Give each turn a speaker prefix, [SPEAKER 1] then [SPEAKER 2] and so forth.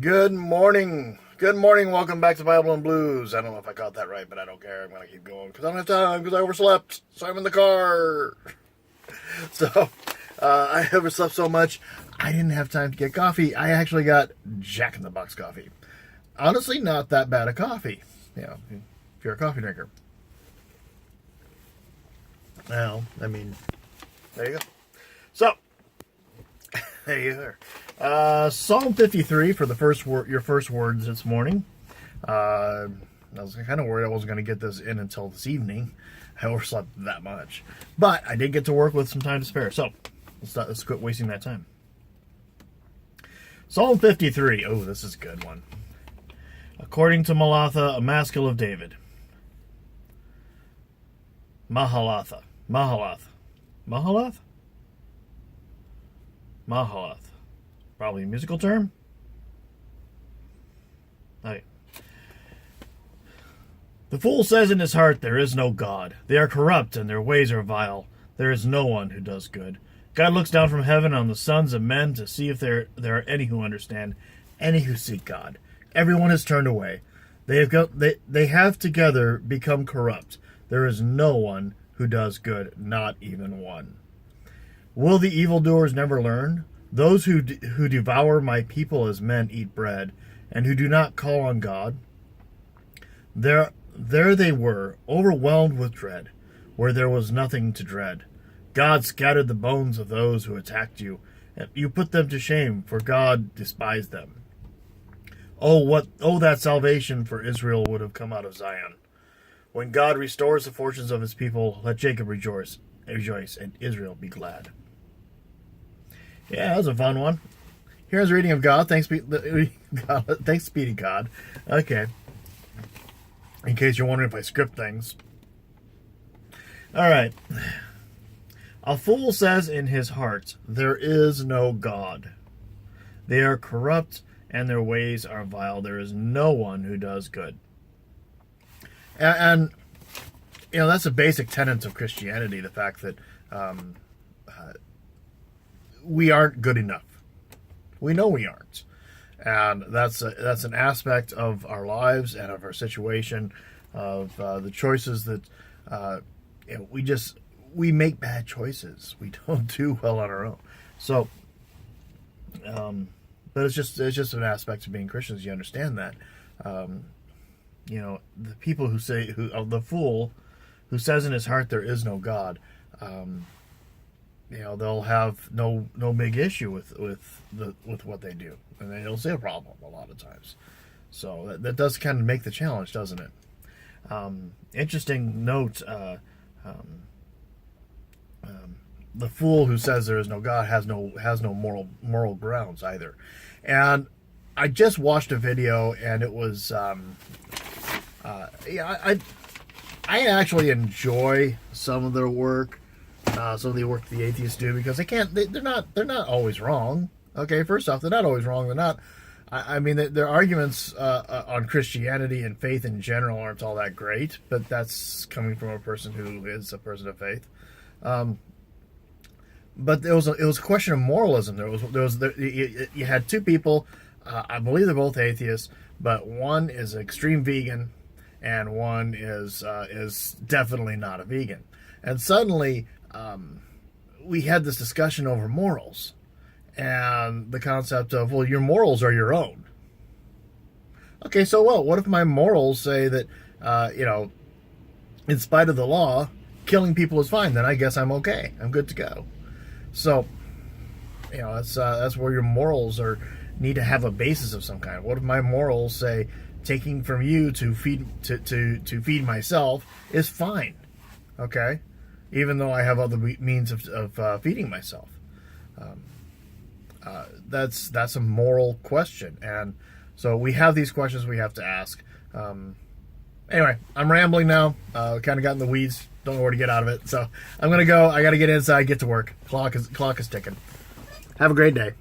[SPEAKER 1] Good morning. Good morning. Welcome back to Bible and Blues. I don't know if I caught that right, but I don't care. I'm going to keep going because I don't have time because I overslept. So I'm in the car. So I overslept so much, I didn't have time to get coffee. I actually got Jack in the Box coffee. Honestly, not that bad a coffee. If you're a coffee drinker. Well, I mean, there you go. So, there you are. Psalm 53 for the your first words this morning. I was kind of worried I wasn't going to get this in until this evening. I overslept that much. But I did get to work with some time to spare. So, let's quit wasting that time. Psalm 53. Oh, this is a good one. According to Malatha, a maskil of David. Mahalath. Mahalath? Probably a musical term? Okay. The fool says in his heart, there is no God. They are corrupt and their ways are vile. There is no one who does good. God looks down from heaven on the sons of men to see if there are any who understand, any who seek God. Everyone has turned away. They have together become corrupt. There is no one who does good, not even one. Will the evildoers never learn? Those who devour my people as men eat bread, and who do not call on God? There they were, overwhelmed with dread, where there was nothing to dread. God scattered the bones of those who attacked you, and you put them to shame, for God despised them. Oh, that salvation for Israel would have come out of Zion. When God restores the fortunes of his people, let Jacob rejoice, and Israel be glad. Yeah, that was a fun one. Here's a reading of God. Thanks be to God. Okay. In case you're wondering if I script things. All right. A fool says in his heart, there is no God. They are corrupt and their ways are vile. There is no one who does good. And that's a basic tenet of Christianity, the fact that we aren't good enough. We know we aren't. And that's an aspect of our lives and of our situation, of the choices that we make bad choices. We don't do well on our own. So, but it's just an aspect of being Christians. You understand that. The people the fool who says in his heart there is no God, they'll have no big issue with what they do, and they don't see a problem a lot of times. So that does kind of make the challenge, doesn't it? Interesting note. The fool who says there is no God has no moral grounds either. And I just watched a video, and it was I actually enjoy some of their work. Some of the work the atheists do, because they're not always wrong. Okay, first off, they're not always wrong. They're not. I mean, their arguments on Christianity and faith in general aren't all that great, but that's coming from a person who is a person of faith. But it was a question of moralism. You had two people. I believe they're both atheists, but one is an extreme vegan, and one is definitely not a vegan. And suddenly, we had this discussion over morals, and the concept of, well, your morals are your own. Okay, so what if my morals say that, in spite of the law, killing people is fine? Then I guess I'm okay. I'm good to go. So, that's where your morals need to have a basis of some kind. What if my morals say taking from you to feed myself is fine? Okay, even though I have other means of feeding myself. That's a moral question, and so we have these questions we have to ask. Anyway, I'm rambling now. Kind of got in the weeds. Don't know where to get out of it. So I'm gonna go. I got to get inside, get to work. Clock is ticking. Have a great day.